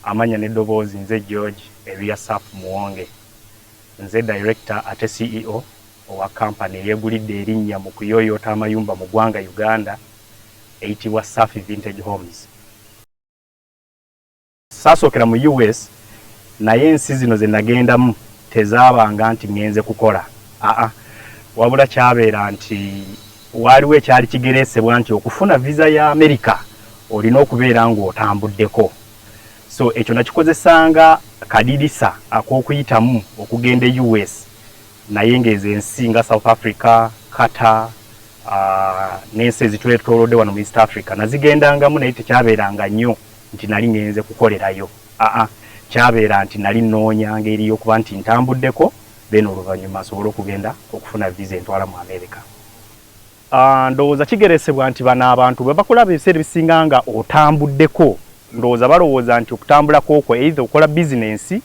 amanya n'eddoboozi nze George Elia Sap Muwonge, nze director ate CEO owa company eyegulidde erinnya mu kuyooyoota amayumba mu ggwanga Uganda eyitibwa Safi Vintage Homes. Saasookera mu US naye ensi zino ze nagendamu tezaabanga nti ngenze kukola. Wabula kyabeera nti waliwo ekyali kigeresebwa nti okufuna visa ya America olina okubeera ng'otambuddeko. So ekyo nakikozesanga kadirisa ak'okuyitamu okugenda US naye ng'ezo ensi nga South Africa, Qatar, n'ensi ezitwetoolodde wano mu East Africa nazigendangamu naye tekyabeeranga nnyo nti nali ngenze kukolerayo. Kyabeera nti nali nnoonya ngeri y'okuba nti ntambuddeko then oluvannyuma nsobole okugenda okufuna visa entwala mu America. Ndowooza kigeresebwa nti bano abantu bwe bakulaba ebiseera ebisinga nga otambuddeko ndowooza balowooza nti okutambulako okwo either okola bizinensi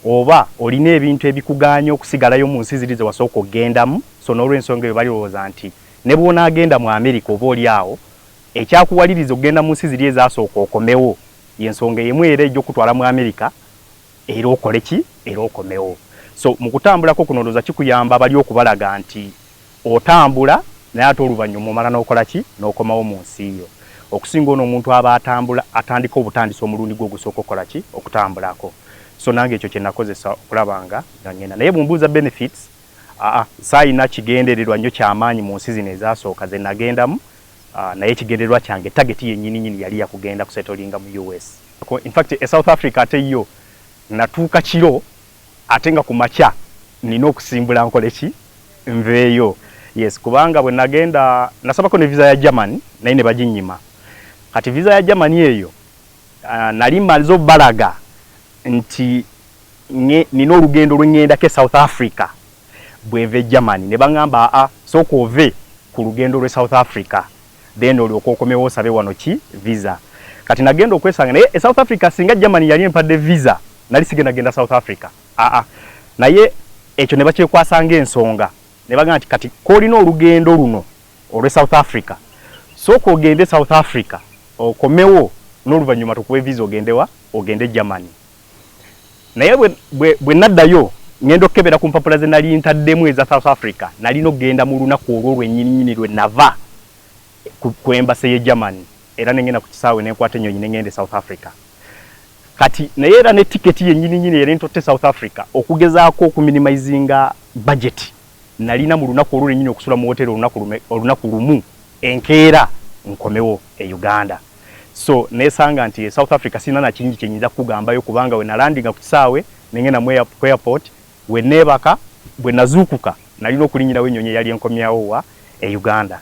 oba olina ebintu ebikuganya okusigalayo mu nsi ziri ze wasooka okugendamu. So n'olw'ensonga eyo balowooza nti ne bw'onaagenda mu America oba oli awo ekyakuwaliriza okugenda mu nsi ziri ezaasooka okomewo y'ensonga y'emu era ejja okutwala mu America era okole ki era okomewo. So mu kutambulako kuno ndowooza kikuyamba bali okubalaga nti otambula naye ate oluvannyuma omala n'okola ki n'okomawo mu nsi yo. Okusinga ono omuntu aba atambula atandika obutandisa omulundi gwe ogusooka okukola ki okutambulako. So nange ekyo kye nakozesa okulaba nga ngenda naye bw'ombuuza benefits saayina kigendererwa nnyo ky'amaanyi mu nsi zino ezaasooka ze nagendamu. Naye ekigendererwa kyange tageti yennyini yali yakugenda kusettolinga mu US. In fact South Africa ate yo natuuka kiro ate nga ku makya nina okusimbula nkole ki nveeyo. Yes, kubanga bwe nagenda nasabako ne visa ya Germany naye ne baginnyima. Kati visa ya Germany eyo nali malizo balaga nti nina olugendo lw'ŋŋendako South Africa bw'enva Germany ne baŋŋamba sooka ove ku lugendo lw'e South Africa then olyoka okomewo osabe wano ki visa. Kati nagenda okwesanga naye South Africa singa Germany yali empadde visa nali sigenda South Africa. Naye ekyo ne bakyekwasanga ensonga ne bagamba nti kati koolina olugendo luno olw'e South Africa sooka ogende South Africa okomewo n'oluvannyuma tukuwe visa ogendewa ogende Germany. Naye bwe naddayo ngenda okukebera ku mpapula ze nali ntaddemu eza South Africa nalina okugenda mu lunaku olwo lwennyininyini lwe nava ku embassy ye Germany era nengenda ku kisaawe nenkwata ennyonyi nengende South Africa. Kati naye era ne tiketi yennyininyini yali ntotte South Africa okugezaako okuminimizinga budget nalina mu lunaku olwo lwennyini okusula mu hoteri olunaku lumu enkeera nkomewo e Uganda. So nesanga nti South Africa sina na kingi kyenyinza kugambayo kubanga we nalandinga ku kisaawe nengenda mu airport we nebaka bwe nazuukuka nalina okulinyirawo ennyonyi yali enkomyawo wa e Uganda.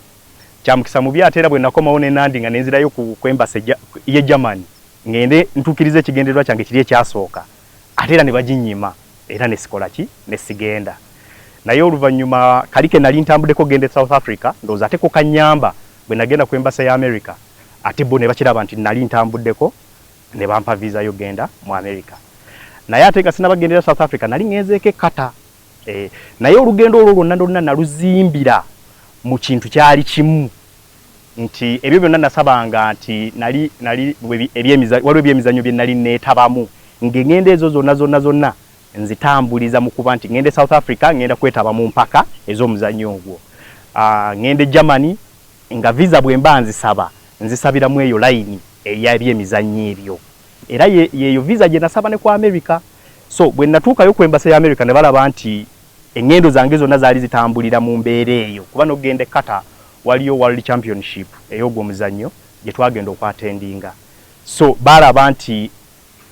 Kyamukisa mu byatera bwe nakomawo ne nandinga nenzirayo ku embassy ye Germany ngende ntukirize ekigendererwa kyange kiri ekyasooka ate era ne baginnyima era ne sikola ki ne sigenda. Naye oluvannyuma kalike nali ntambuddeko gende South Africa ndowooza ate ko kanyamba bwe nagenda ku embassy ya America ate bo ne bakiraba nti nali ntambuddeko ne bampa visa yo genda mu America. Naye ate nga sinabagendera South Africa nali ngenzeeko Qatar. Naye olugendo olwo lwonna naluzimbira mu kintu kyali kimu nti ebyo byonna nasabanga nti nali waliwo ebyemizannyo bye nali neetabamu ng'engendo ezo zonna nzitambuliza mu kuba nti ngende South Africa ngenda kwetaba mu mpaka ez'omuzannyo ogwo. Ngende Germany nga visa bwe mba nzisabiramu eyo line ey'ebyemizannyo ebyo era yeyo visa gye nasaba ne ku America. So bwe natuukayo ku embassy ya America ne balaba nti engendo zange zonna zaali zitambulira mu mbeera eyo kuba n'ogende Qatar waliyo World Championship ey'ogwo omuzannyo gye twagenda okwatendinga. So balaba nti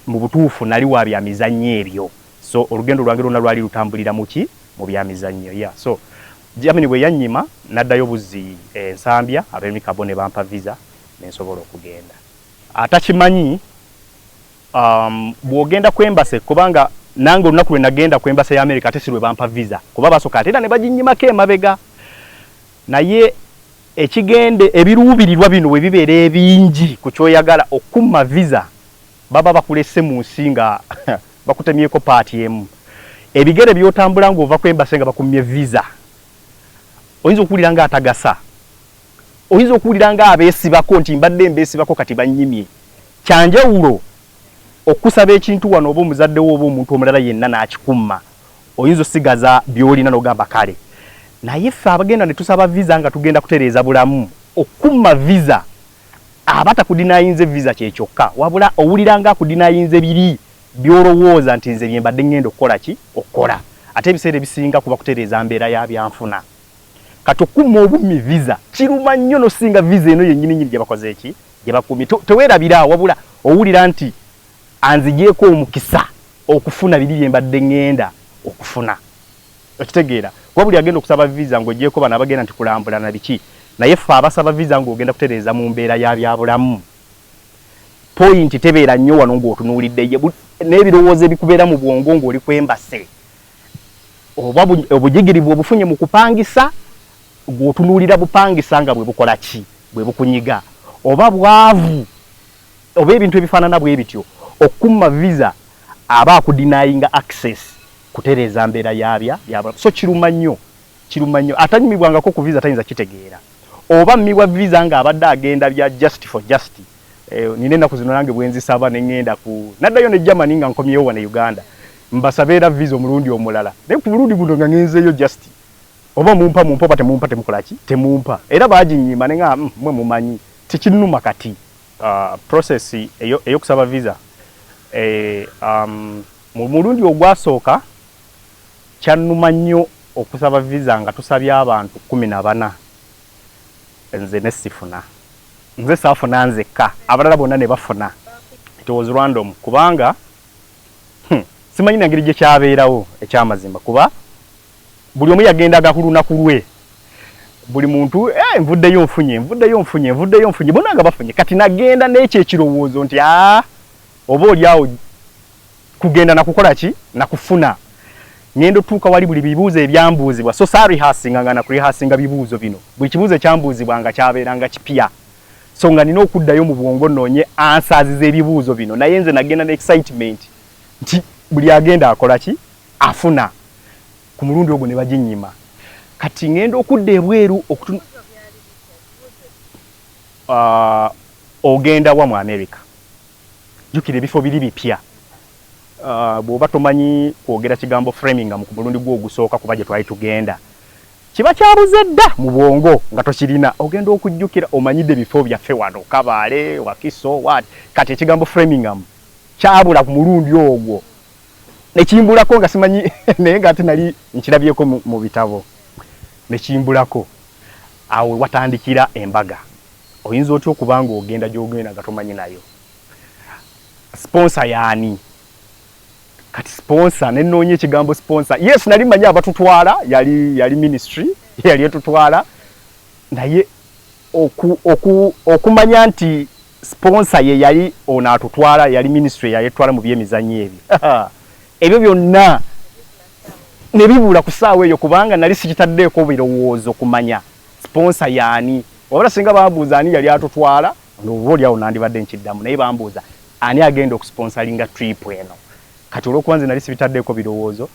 mu butuufu nali wa bya mizannyo ebyo. So olugendo lwange lwonna lwali lutambulira mu ki mu bya mizannyo. So Germany bwe yannyima naddayo buzi ensambya ab'emikabo ne bampa visa nensobola okugenda. Atakimanyi bw'ogenda ku embassy kubanga nange olunaku lwe nagenda ku embassy ya America ate si lwe bampa visa kuba basooka ate era ne baginnyimako emabega. Naye ekigende ebiruubirirwa bino bwe bibeera ebingi ku kyoyagala okumma visa baba bakulese mu nsi nga bakutemyeko paati emu. Ebigere by'otambula ng'ova ku embassy nga bakumye visa oyinza okuwulira nga atagasa, oyinza okuwulira nga abeesibako nti mbadde mbeesibako kati bannyimye. Kyanjawulo okusaba ekintu wano oba omuzadde wo oba omuntu omulala yenna n'akikuma oyinza osigaza byolina n'ogamba kale naye ffe abagenda ne tusaba visa nga tugenda kutereeza bulamu okuma visa abata kudinayinze visa kyekyokka wabula owuliranga kudinayinze biri byolowooza nti nze bye mbadde ngenda okukola ki okukola ate ebiseera ebisinga kuba kutereeza mbeera ya byanfuna kati okuma obummi visa kiruma nnyo nosinga visa eno yennyini nyini gye bakoze eki gye bakumye teweerabira wabula owulira nti anzigyeko omukisa okufuna biri bye mbadde ngenda okufuna okitegeera kuba buli agenda okusaba visa ng'ogyeko bano abagenda nti kulambula na biki naye ffe abasaba visa ng'ogenda kutereeza mu mbeera ya byabulamu point tebeera nnyo wano ng'otunuulidde n'ebirowoozo ebikubeera mu bwongo ng'oli kwembase oba obujigirivu obufunye mu kupangisa ng'otunuulira bupangisa nga bwe bukola ki bwe bukunyiga oba bwavu oba ebintu ebifaanana bwe bityo okuma visa aba akudinayinga access kutereeza mbeera yabya so kiruma nnyo atanyumibwangako ku visa tayinza kitegeera oba mmiwa visa nga abadde agenda bya just for just nina ennaku zino nange bwenzisaba neŋŋenda ku naddayo ne Germany nga nkomyewo wane Uganda mbasabeera visa omulundi omulala naye ku mulundi guno nga ngenzeeyo just oba mumpa oba temumpa temukola ki temumpa era baaginnyima ne nga mwe mumanyi tikinnuma kati process ey'okusaba visa mu mulundi ogwasooka kyannuma nnyo okusaba visa nga tusabye abantu 14 nze nesifuna nze saafuna nzekka abalala bonna ne bafuna it was random kubanga simanyi nangeri gye kyabeerawo ekyamazima kuba buli omu yagendaga ku lunaku lwe buli muntu nvuddeyo nfunye bonna nga bafunye kati nagenda n'ekyo ekirowoozo nti oba oliawo kugenda nakukola ki nakufuna ngendo tuuka wali buli bibuuzo ebyambuuzibwa so saarihasinga nga nakurihasinga bibuuzo bino buli kibuuzo ekyambuuzibwa nga kyabeeranga kipya so nga nina okuddayo mu bwongo nnoonye ansaaziza ebibuuzo bino naye nze nagenda ne excitement nti buli agenda akola ki afuna ku mulundi ogwo ne baginnyima kati ngenda okudda ebweru ogenda wa mu America jukira ebifo biri bipya bw'oba tomanyi kwogera kigambo Framingham ku mulundi gwo ogusooka kuba gye twali tugenda kiba kyabuze dda mu bwongo nga tokirina ogenda okujjukira omanyidde ebifo byaffe wano Kabaale Wakiso kati ekigambo Framingham kyabula ku mulundi ogwo nekimbulako nga simanyi naye nga ate nali nkirabyeko mu bitabo nekimbulako awo watandikira embaga oyinza otya okubanga ogenda gy'ogenda nga tomanyi nayo sponsor yaani kati sponsor nenoonya ekigambo sponsor yes nali manyi abatutwala yali ministry yali etutwala naye okumanya nti sponsor ye yali ono atutwala yali ministry yali etwala mu byemizannyo ebyo ebyo byonna ne bibula ku ssaawa eyo kubanga nali sikitaddeeko birowoozo kumanya sponsor yaani wabula singa bambuuza ani yali atutwala oba oliawo nandibadde nkiddamu naye bambuuza ani agenda okusponsoringa trip eno kati olw'okuba nze nali sibitaddeeko birowoozo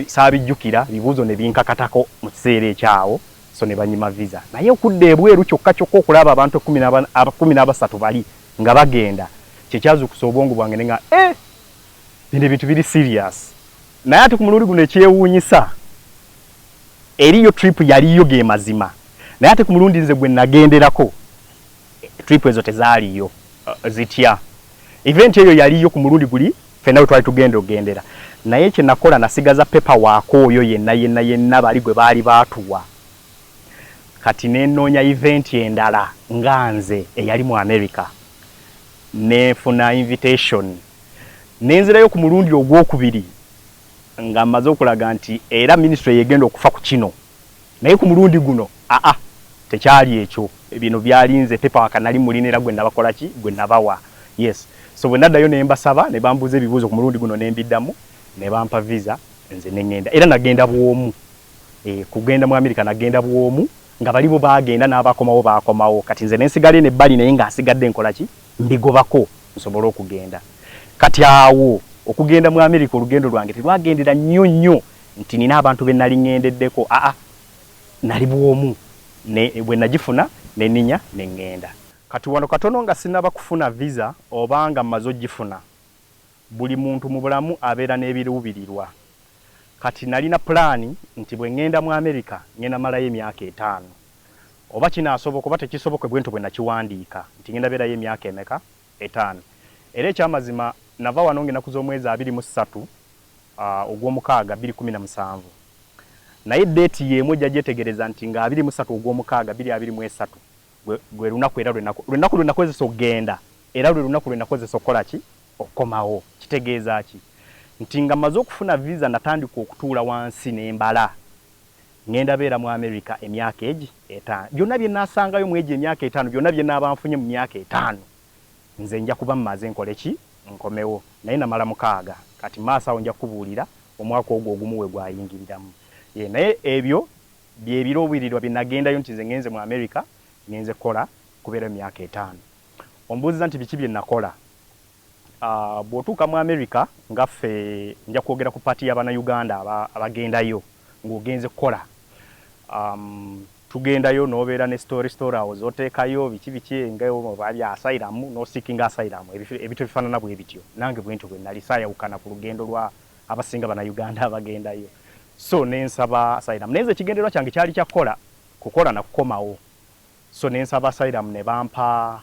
saabijjukira bibuuzo ne binkakatako mu kiseera ekyawo so ne banyima visa naye okudda ebweru kyokka okulaba abantu 13 bali nga bagenda kyekyazukusa obwongo bwange ne nga bino ebintu biri serious naye ate ku mulundi guno ekyewuunyisa eriyo trip yaliyo ge mazima naye ate ku mulundi nze gwe nagenderako trip ezo tezaaliyo zitya event eyo yaliyo ku mulundi guli fenna twali tugenda ogendera naye kye nakola nasigaza pepa waako oyo yenna bali gwe baali baatuwa kati nenoonya event endala nga nze eyali mu America nefuna invitation nenzirayo ku mulundi ogwokubiri nga mmaze okulaga nti era ministry yegenda okufa ku kino naye ku mulundi guno tekyali ekyo bino byalinze pepa wakanali mulinera gwe nabakola ki gwe nabawa yes so bwe naddayo ne mbasaba ne bambuuza ebibuuzo ku mulundi guno ne mbiddamu ne bampa visa nze ne ngenda era nagenda bwomu kugenda mu America nagenda bwomu nga balibo bagenda n'abakomawo bakomawo kati nze nensigale ne bali naye nga asigadde nkola ki mbigobako nsobola okugenda kati awo okugenda mu America olugendo lwange terwagendera nnyo nti nina abantu be nali ngendeddeko nali bwomu bwe nagifuna ne ninya ne ngenda kati wano katono nga sinaba kufuna visa obanga mmaze ogifuna buli muntu mu bulamu abeera n'ebiruubirirwa. Kati nalina plani nti bwe ngenda mu America ngenda malayo emyaka 5. Oba kinaasoboka oba tekisoboka bwento bwe nakiwandiika nti ngenda beerayo emyaka emeka 5. Era ekyamazima nava wano ngenda kuz'omwezi 23 ogw'omukaaga 2017. Naye date yemu gyajetegereza nti nga 23 ogw'omukaaga 2023 gwe lunaku era lunaku lwenakozesa okugenda era lwe lunaku lwenakozesa okukola ki okukomawo. Kitegeeza ki nti nga maze okufuna visa natandika okutuula wansi n'embala ngenda beera mu America emyaka 5. Byonna bye nasangayo mu emyaka 5 byonna bye nabanfunye mu myaka 5 nze nja kuba mmaze nkole ki nkomewo. Naye namala 6 kati maasawo nja kubuulira omwaka ogwo ogumu we gwayingiriramu. Naye ebyo bye biruubirirwa bye nagendayo nti nze ngenze mu America ngenze kola kubeera emyaka 5. Ombuuziza nti biki bye nakola. Bw'otuuka mu America ngaffe nja kwogera ku pati y'abana Uganda abagendayo ng'ogenze kukola. Tugendayo n'obeera ne story house oteekayo biki ngayo bya asylum no seeking asylum ebintu bifaanana bwe bityo. Nange bwentyo bwe nali saayawukana ku lugendo lwa abasinga bana Uganda abagendayo. So nensaba asylum. Nenze kigenderwa kyange kyali kyakola kukola na kukomawo. So nensaba asylum ne bampa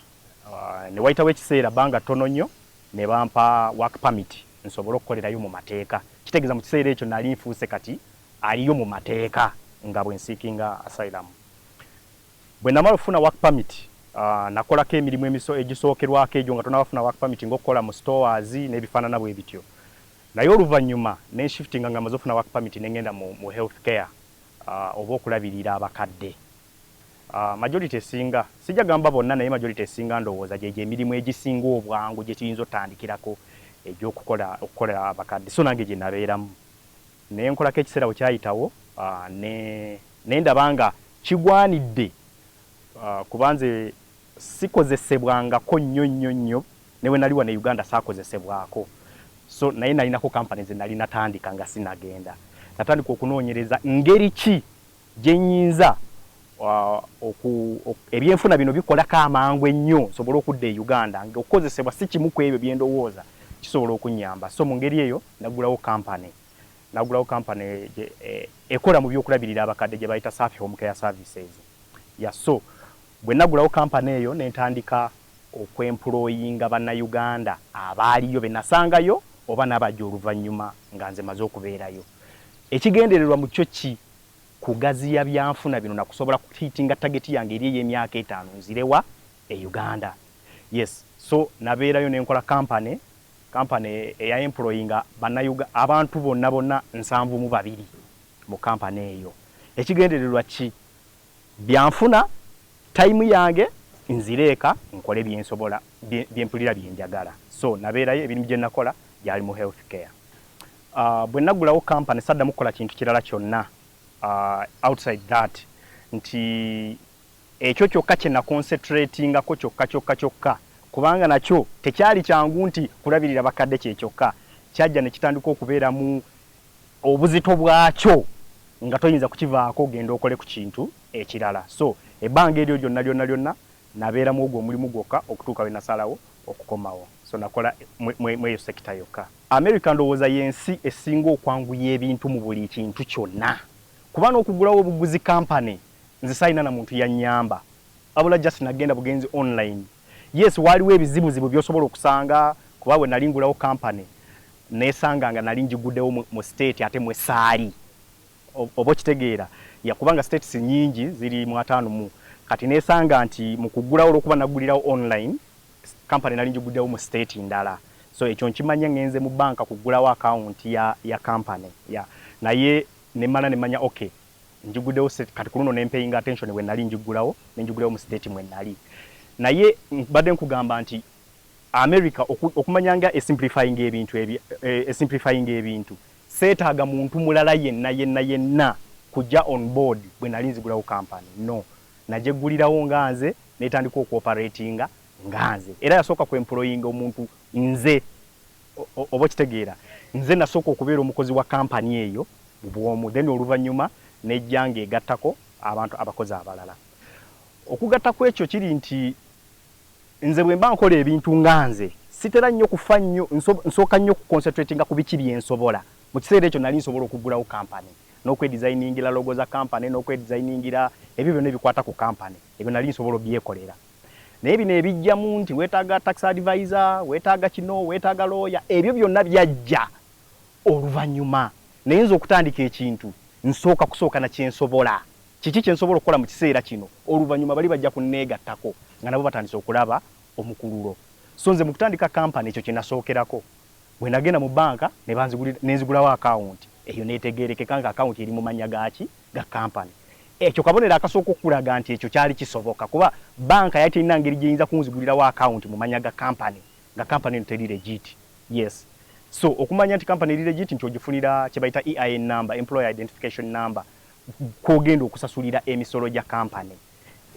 ne wayitawo ekiseera banga tono nnyo ne bampa work permit nsobola okukolerayo mu mateeka. Kitegeeza mu kiseera ekyo nali nfuuse kati aliyo mu mateeka nga bwe nsiikinga asylum. Bwe namala okufuna work permit nakolako emirimu egisookerwako egyo nga tonabafuna work permit ng'okukola mu stores n'ebifaanana bwe bityo. Naye oluvannyuma ne shiftinga nga maze okufuna work permit ne ngenda mu health care oba okulabirira abakadde. Majority esinga sijja gamba bonna naye majority esinga ndowooza gye emirimu egisinga obwangu gye tuyinza otandikirako okukola abakadde. So nange gye nabeeramu naye nkolako ekiseera bwe kyayitawo ne ndaba nga kigwanidde kubanze sikozesebwangako nnyo ne we nali wano e Uganda saakozesebwako. So naye nalinako company ze nali natandika nga sinagenda. Natandika okunoonyereza ngeri ki gye nnyinza ebyenfuna bino bikolako amangu ennyo sobola okudda e Uganda ng'okozesebwa si kimu ku ebyo bye ndowooza kisobola okunnyamba. So mu ngeri eyo nagulawo company ekola mu by'okulabirira abakadde gye bayita Safi Home Care Services. So bwe nagulawo company eyo ne ntandika okwemployinga bannayuganda abaaliyo be nasangayo oba n'abajja oluvannyuma nga nze maze okubeerayo. Ekigendererwa mu kyo ki kugaziya byanfuna bino nakusobola kuhitinga target yange eri ey'emyaka 5 nzirewa e Uganda. So nabeerayo ne nkola company eya employinga abantu bonna 72 mu company eyo. Ekigendererwa ki byanfuna time yange nzireeka nkole byensobola byempulira byenjagala. So nabeerayo ebirimu gye nakola byali mu health care. Bwe nagulawo company saddamu kukola kintu kirala kyonna outside that nti ekyo kyokka kye naconcentratingako kyokka kubanga nakyo tekyali kyangu nti kulabirira bakadde kyokka kyajja ne kitandika okubeeramu obuzito bwakyo nga toyinza kukivaako ogenda okole ku kintu ekirala. So ebbanga eryo lyonna nabeeramu ogwo omulimu gwokka okutuuka we nasalawo okukomawo. So nakola mweyo sekita yokka. America ndowooza yensi esinga okwanguya ebintu mu buli kintu kyonna. Kubanga okugulawo obuguzi company nze sayina na muntu yannyamba abula just nagenda bugenzi online. Waliwo ebizibuzibu by'osobola okusanga kuba bwe nali ngulawo company nesanga nga nali njiguddewo mu state ate mwe saali oba kitegeera yakubanga states nyingi ziri mu 5 kati nesanga nti mu kugulawo olwokuba nagulirawo online company nali njiguddewo mu state ndala. So ekyo nkimanya ngenze mu banka kugulawo account ya company naye nemala nemanya okay njiguddewo kati kuno nempayinga attention we nali njigulawo nenjigulawo mu state mwe nali. Naye badde nkugamba nti America okumanyanga simplifying ebintu seetaaga muntu mulala yenna kujja on board bwe nali nzigulawo company. No, najegulirawo nganze netandika okuoperatinga nganze era yasooka ku employing omuntu nze oba kitegeera nze nasooka okubeera omukozi wa company eyo mu bwomu then oluvannyuma nejjange egattako abantu abakozi abalala. Okugatta kwekyo kiri nti nze bwe mba nkola ebintu nganze sitera nnyo kufa nnyo nsooka nnyo kuconcentratinga ku biki byensobola mu kiseera ekyo nali nsobola okuggulawo kampani n'okwedizayiningira logo za kampani n'okwedizayiningira ebyo byonna ebikwata ku kampani ebyo nali nsobola obyekolera naye bino ebijjamu nti weetaaga tax advisor weetaaga kino weetaaga lawyer ebyo byonna byajja oluvannyuma naye nze okutandika ekintu nsooka na kyensobola kiki kyensobola okukola mu kiseera kino oluvannyuma bali bajja kunneegattako nga nabo batandise okulaba omukululo so nze mu kutandika kampani ekyo kyenasookerako bwe nagenda mu banka nenzigulawo akawunti eyo neetegeerekeka nga akawunti eri mu mannya ga kampani ekyo kabonero akasooka okulaga nti ekyo kyali kisoboka kuba banka yali terina ngeri gyeyinza kunzigulirawo akawunti mu mannya ga kampani nga kampani eno teri legit yes so okumanya nti kampani eri legit nti ogifunira kye bayita EIN number employer identification number kwogenda okusasulira emisolo gya kampani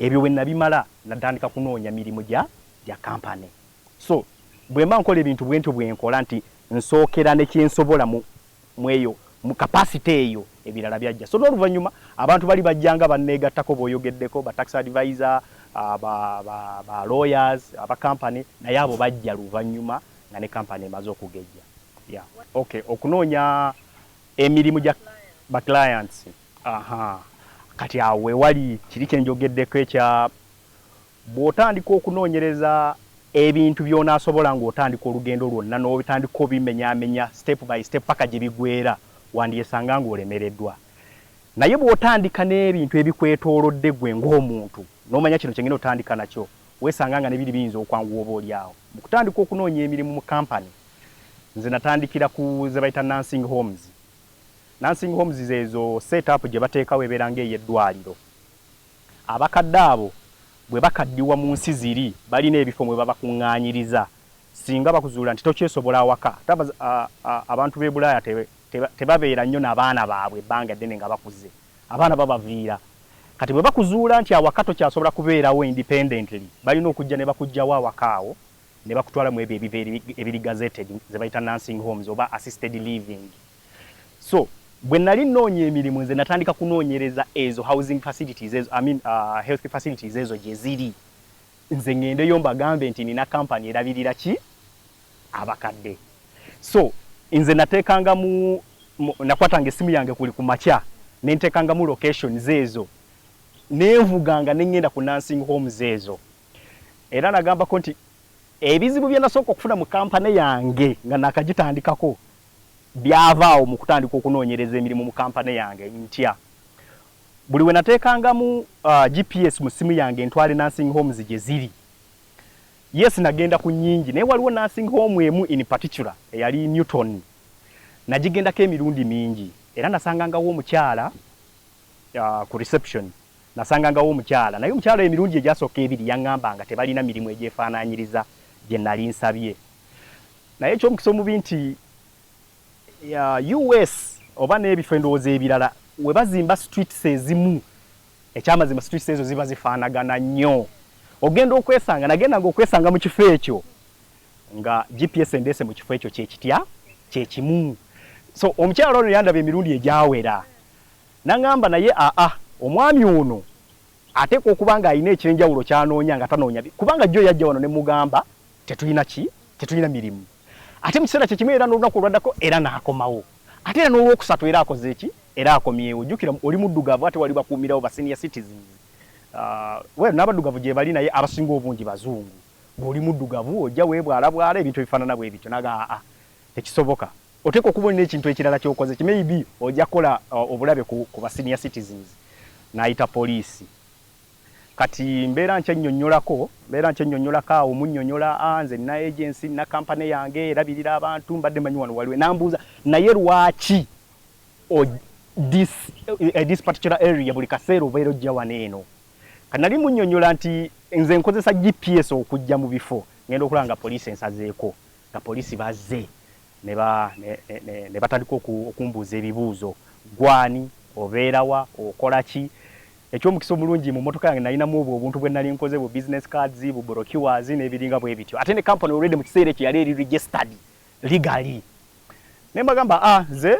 ebyo bwe nabimala natandika kunoonya mirimu gya kampani so bwe mba nkola ebintu bwentyo bwenkola nti nsookera ne kyensobola mweyo mu capacity eyo ebirala byajja so n'oluvannyuma abantu bali bajjanga banneegattako b'oyogeddeko ba tax advisor ba lawyers aba company naye abo bajja luvannyuma nga ne company emaze okugejja yeah okay okunoonya emirimu gya ba clients kati awe wali kiri kyenjogeddeko ekya bw'otandika okunoonyereza ebintu by'onaasobola ng'otandika olugendo lwonna n'obitandika obimenyaamenya step by step paka gye bigwera wandyesanga ng'olemereddwa naye bw'otandika n'ebintu ebikwetoolodde gwe ng'omuntu n'omanya kino kyengenda otandika nakyo weesanga nga ne biri biyinza okwanguwa oba oli awo mu kutandika okunoonya emirimu mu kampani nze natandikira ku ze bayita nursing homes ezo setup gye bateekawo ebeera ng'ey'eddwaliro abakadde abo bwe bakaddiwa mu nsi ziri balina ebifo mwe babakuŋŋaanyiriza singa bakuzuula nti tokyesobola awaka abantu b'e Bulaaya tebabeera nnyo n'abaana baabwe ebbanga ddene nga bakuze abaana babaviira kati bwe bakuzuula nti awaka tokyasobola kubeerawo independently balina okujja ne bakugjawo awaka awo ne bakutwala mu ebyo ebiri gazetted ze bayita nursing homes oba assisted living so bwe nali nnoonya emirimu nze natandika kunoonyereza ezo housing facilities ezo health facilities ezo gye ziri nze ŋŋendeyo mbagambe nti nina kampani erabirira ki abakadde so nze nateekanga nakwatanga essimu yange kuli ku makya ne nteekangamu locations ezo nenvuganga ne ŋŋenda ku nursing homes ezo era nagambako nti ebizibu bye nasooka okufuna mu kampani yange nga nakagitandikako byavaawo mu kutandika okunoonyereza emirimu mu kampani yange ntya buli we nateekangamu GPS mu simu yange ntwale nursing homes gye ziri yes nagenda ku nnyingi naye waliwo nursing home emu in particular eyali Newton nagigendako emirundi mingi era nasangangawo omukyala ku reception nasangangawo omukyala naye omukyala emirundi egyasooka ebiri yaŋŋambanga tebalina mirimu egyefaanaanyiriza gye nali nsabye naye ekyomukisa omubi nti US oba n'ebifo endowooza ebirala we bazimba streets ezimu ekyamazima streets ezo ziba zifaanagana nnyo ogenda okwesanga nagendanga okwesanga mu kifo ekyo nga GPS endeese mu kifo ekyo kyekimu so omukyala ono yandaba emirundi egyawera naŋŋamba naye omwami ono ateekwa okuba nga alina ekyenjawulo kyanoonya nga tanoonya kubanga jjo yajja wano ne mugamba tetulina mirimu ate mu kiseera kyekimu era n'olunaku olwaddako era n'akomawo ate era n'olwokusatu era akoze eki era akomyewo jjukira oli muddugavu ate wali bakuumirawo ba senior citizens n'abaddugavu gye bali naye abasinga obungi bazungu bw'oli muddugavu ojja weebwalabwala ebintu ebifaanana bwe bityo naga tekisoboka oteeka okuba olina ekintu ekirala ky'okoze maybe ojja kukola obulabe ku ba senior citizens n'ayita poliisi kati mbeera nkyennyonnyolako awo munnyonnyola nze nina agency nina kampani yange erabirira abantu mbadde manyi wano waliwe nambuuza naye lwaki this particular area buli kaseera obeera ojja wano eno kati nali munnyonnyola nti nze nkozesa GPS okujja mu bifo ngenda okulaba nga poliisi ensazeeko nga poliisi bazze ne batandika okumbuuza ebibuuzo gwani obeerawa okola ki ekyomukisa omulungi mu motoka yange nalinamu obuntu bwe nali nkoze bu business cards bu brochures n'ebiringa bwe bityo ate ne company already mu kiseera ekyo yali eri registered legally ne mbagamba ze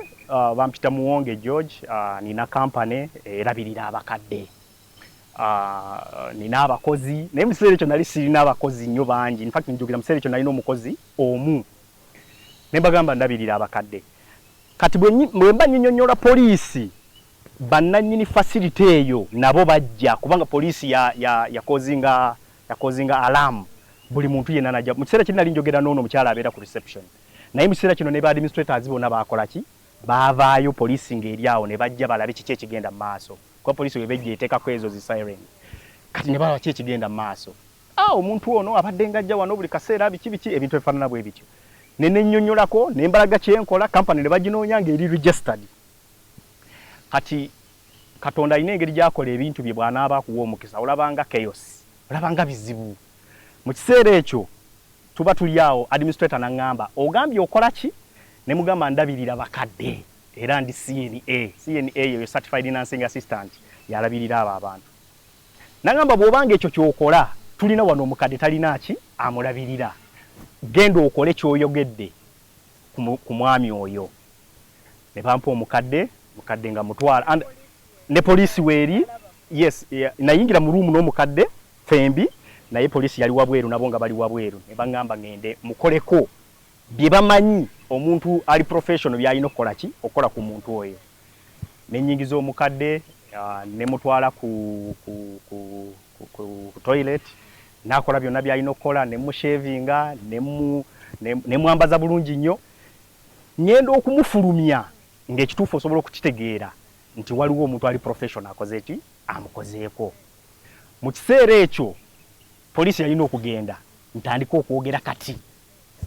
bampita Muwonge George nina company erabirira abakadde nina abakozi naye mu kiseera ekyo nali sirina abakozi nnyo bangi. In fact njogera mu kiseera ekyo nalina omukozi omu ne mbagamba ndabirira abakadde. Kati bwe mba nnyonnyola poliisi bannannyini facility eyo nabo bajja kubanga poliisi yakozinga alarm buli muntu yenna najja. Mu kiseera kino nali njogera n'ono omukyala abeera ku reception naye mu kiseera kino ne ba administrators bonna baakola ki baavaayo poliisi ng'eri awo ne bajja balabe kiki ekigenda mu maaso kuba poliisi webejja eteekako ezo zi siren kati ne balaba ki ekigenda mu maaso. Omuntu ono abadde ng'ajja wano buli kaseera biki ebintu ebifaanana bwe bityo ne nnyonnyolako ne mbalaga kyenkola kampani ne baginoonya ng'eri registered. Kati Katonda alina engeri gy'akola ebintu bye bw'anaaba akuwa omukisa olabanga chaos olabanga bizibu. Mu kiseera ekyo tuba tuli awo administrator n'aŋŋamba ogambye okola ki ne mugamba ndabirira bakadde era ndi CNA eyo certified nursing assistant yalabirira abo abantu. N'aŋŋamba bw'obanga ekyo ky'okola tulina wano omukadde talina ki amulabirira genda okole ky'oyogedde ku mwami oyo. Ne bampa omukadde nga mutwala ne poliisi weeri. Yes, nayingira mu ruumu n'omukadde fembi naye poliisi yali wabweru nabo nga bali wabweru ne baŋŋamba ngende mukoleko bye bamanyi omuntu ali professional byalina okukola ki okukola ku muntu oyo. Ne nnyingiza omukadde ne mutwala ku toilet n'akola byonna byalina okukola ne mushevinga ne mwambaza bulungi nnyo. Ngenda okumufulumya ng'ekituufu osobola okukitegeera nti waliwo omuntu ali professional akoze ki amukozeeko. Mu kiseera ekyo poliisi yalina okugenda ntandika okwogera kati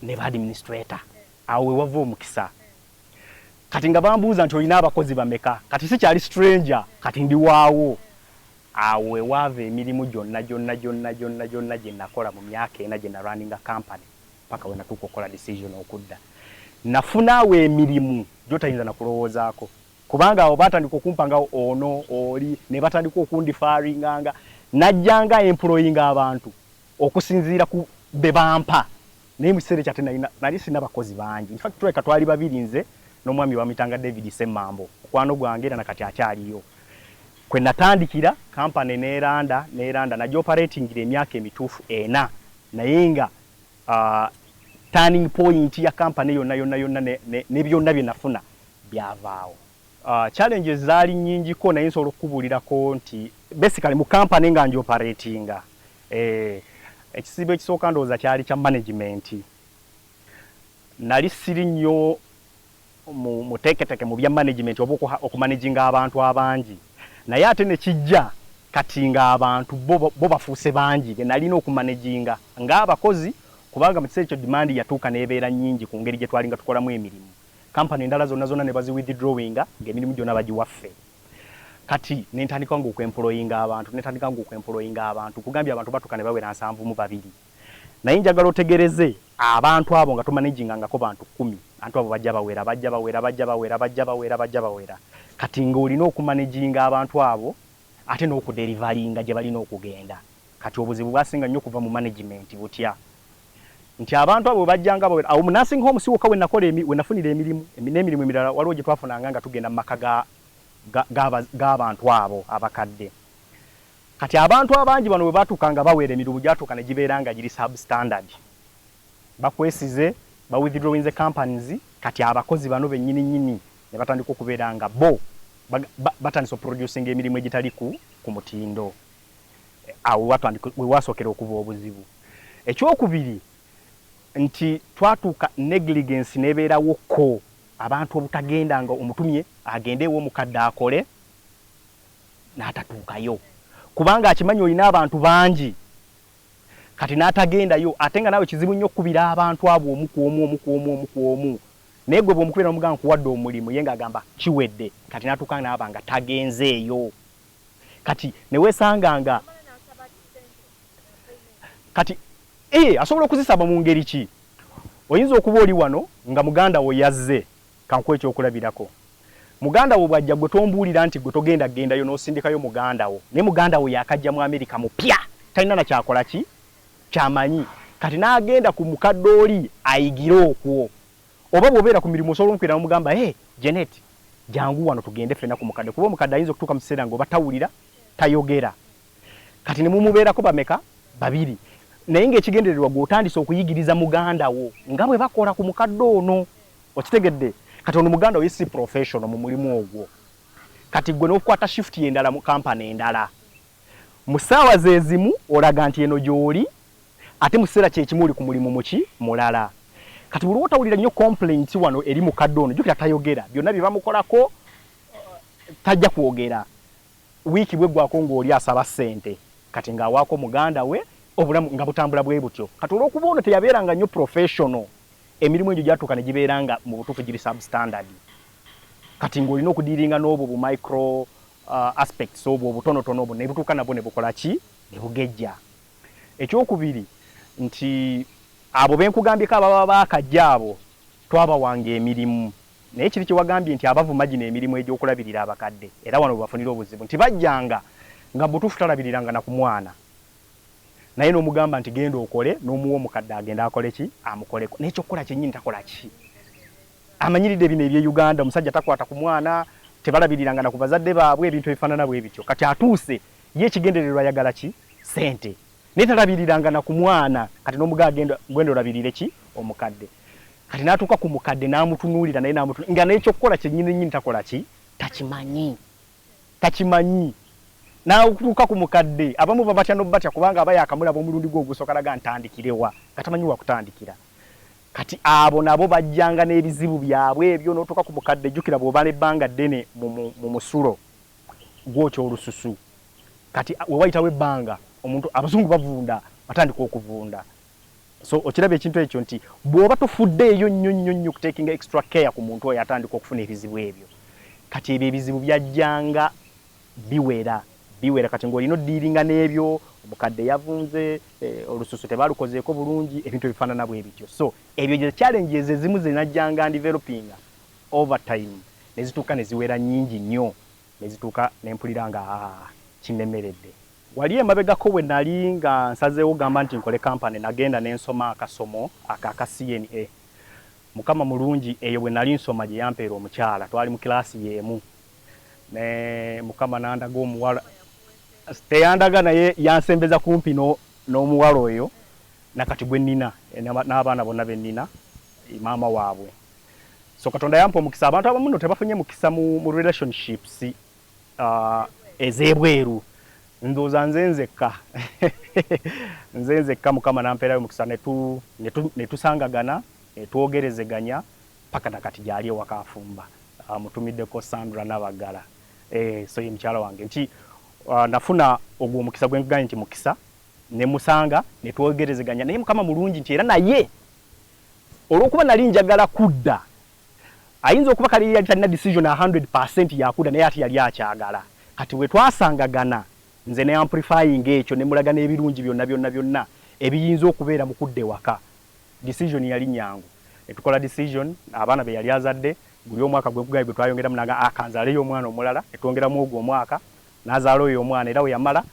ne ba administrator awo we wava omukisa. Kati nga bambuuza nti olina abakozi bameka kati sikyali stranger kati ndi waawo. Awo we wava emirimu gyonna gye nakola mu myaka ena gye na running a company paka we natuuka okukola decision okudda. Nafuna awo emirimu gy'otayinza na kulowoozaako kubanga awo batandika okumpanga ono oli ne batandika okundifaaringanga najjanga employing abantu okusinziira ku be bampa. Naye mu kiseera kyate nali sina bakozi bangi. In fact tuleka twali babiri nze n'omwami bamitanga David Semmambo okwano gwange era nakati akyaliyo. Kwe natandikira kampani neeranda najja operatingira emyaka emituufu ena naye nga turning point ya kampani yonna ne byonna bye nafuna byavaawo. Challenges zaali nnyingiko naye nsobola okukubuulirako nti basically mu kampani nga nja operatinga ekisibo ekisooka ndowooza kyali kya management. Nali siri nnyo muteeketeke mu bya management oba okumanaginga abantu abangi naye ate ne kijja kati nga abantu bo bafuuse bangi ge nalina okumanaginga ng'abakozi kubanga mu kiseera ekyo demand yatuuka n'ebeera nnyingi ku ngeri gye twalinga tukolamu emirimu. Kampani endala zonna ne bazi withdrawinga ng'emirimu gyonna bagiwaffe. Kati nentandika nga okwemployinga abantu kugambya abantu batuuka ne bawera 72. Naye njagala otegereze abantu abo nga tumanagingangako bantu 10 abantu abo bajja bawera. Kati ng'olina okumanaginga abantu abo ate n'okuderivalinga gye balina okugenda. Kati obuzibu bwasinga nnyo okuva mu management butya nti abantu abo bajjanga bawera. Awo mu nursing home siwoka we nafunira emirimu n'emirimu emirala waliwo gye twafunanga nga tugenda mu maka g'abantu abo abakadde. Kati abantu abangi bano bwe batuukanga bawera emirimu gyatuuka ne gibeera nga giri substandard. Bakwesize ba withdrawing companies kati abakozi bano bennyini ne batandika okubeera nga bo batandisa producing emirimu egitali ku mutindo. Awo we wasookera okuba obuzibu. Ekyokubiri nti twatuuka negligence n'ebeerawo ko abantu obutagenda nga omutumye agende ewo omukadde akole n'atatuukayo kubanga akimanyi olina abantu bangi kati n'atagendayo ate nga naawe kizibu nnyo okukubira abantu abo omu ku omu naye gwe bw'omukubira n'omugamba nkuwadde omulimu ye ng'agamba kiwedde kati n'atuuka n'aba nga tagenzeeyo kati ne weesanganga kati asobola okuzisaba mu ngeri ki? Oyinza okuba oli wano nga muganda wo yazze kankuwa ekyokulabirako. Muganda wo bwajja gwe tombuulira nti gwe togenda gendayo n'osindikayo muganda wo. Ne muganda wo yakajja mu Amerika mupya talina na kyakola ki kyamanyi kati n'agenda ku mukadde oli ayigire okwo. Oba bw'obeera ku mirimu osobola omukwira n'omugamba Janet jangu wano tugende ffenna ku mukadde kuba omukadde ayinza okutuuka mu kiseera ng'oba tawulira tayogera. kati ne mumubeerako bameka babiri naye ng'ekigendererwa gw'otandise okuyigiriza muganda wo nga bwe bakola ku mukadde ono okitegedde kati ono muganda wo si professional mu mulimu ogwo kati gwe n'okukwata shift endala mu kampani endala mu ssaawa ze zimu olaga nti eno gy'oli ate mu kiseera kyekimu oli ku mulimu muki mulala kati buli wotawulira nnyo complaint wano eri mukadde ono jjukira tayogera byonna bye bamukolako tajja kwogera wiiki bweggwako ng'oli asaba ssente kati ng'awaako muganda we obulamu nga butambula bwe butyo kati olw'okuba ono teyabeeranga nnyo professional emirimu egyo gyatuuka ne gibeeranga mu butuufu giri substandard kati ng'olina okudiiringa n'obwo bu micro aspects obwo obutonotono obwo ne butuuka nabwo ne bukola ki ne bugejja ekyokubiri nti abo benkugambyeko ababa baakajja abo twabawanga emirimu naye kiri kyewagambye nti abavuma gino emirimu egy'okulabirira abakadde era wano bafunira obuzibu nti bajjanga nga butuufu talabiriranga na ku mwana naye n'omugamba nti genda okole n'omuwa omukadde agenda akole ki amukoleko naye kyokkola kyennyini takola ki amanyiridde bino ebye Uganda omusajja takwata ku mwana tebalabiriranga na ku bazadde baabwe ebintu ebifaanana bwe bityo kati atuuse ye ekigendererwa ayagala ki ssente naye talabiriranga na ku mwana kati n'omugaa gwenda olabirire ki omukadde kati n'atuuka ku mukadde n'amutunuulira naye nga naye kyokkola kyennyini takola ki takimanyi n'atuuka ku mukadde abamu babatya n'obatya kubanga aba yakamulaba omulundi gwe ogusooka laga ntandikirewa nga tamanyi wa kutandikira kati abo nabo bajjanga n'ebizibu byabwe ebyo n'otuuka ku mukadde jjukira bw'oba n'ebbanga ddene mu musulo gwokya olususu kati we wayitawo ebbanga omuntu abazungu bavunda batandika okuvunda so okiraba ekintu ekyo nti bw'oba tofuddeeyo nnyo kutekinga extra care ku muntu oyo atandika okufuna ebizibu ebyo kati ebyo ebizibu byajjanga biwera kati ng'olina oddiiringa n'ebyo omukadde yavunze olususu tebalukozeeko bulungi ebintu ebifaanana bwe bityo so ebyo gye challenges ezimu ze najjanga developing over time ne zituuka ne ziwera nnyingi nnyo ne zituuka ne mpulira nga kinnemeredde wali emabegako bwe nali nga nsazeewo gamba nti nkole kampani nagenda ne nsoma akasomo aka CNA mukama mulungi eyo bwe nali nsoma gye yampeera omukyala twali mu kilaasi y'emu ne mukama nandaga omuwala teyandaga naye yansembeza kumpi n'omuwala oyo nakati gwe nnina n'abaana bonna be nnina maama waabwe so Katonda yampa omukisa abantu abamu nno tebafunye mukisa mu relationships ez'ebweru ndowooza nze nzekka mukama nampeerayo omukisa ne tusangagana ne twogerezeganya paka nakati gyali ewaka afumba mutumiddeko Sandra Nabagala so ye mukyala wange nti nafuna ogwo omukisa gwe nkuganye nti mukisa ne musanga ne twogerezeganya naye mukama mulungi nti era naye olw'okuba nali njagala kudda ayinza okuba kali yali talina decision 100% yakudda naye ati yali akyagala kati we twasangagana nze ne amplifying ekyo ne mulaga n'ebirungi byonna ebiyinza okubeera mu kudda ewaka decision yali nyangu ne tukola decision abaana be yali azadde buli omwaka gwe nkugaye bwe twayongeramu naga akanzaaleyo omwana omulala ne twongeramu ogwo omwaka n'azaala oyo omwana era we yamala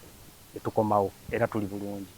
ne tukomawo era tuli bulungi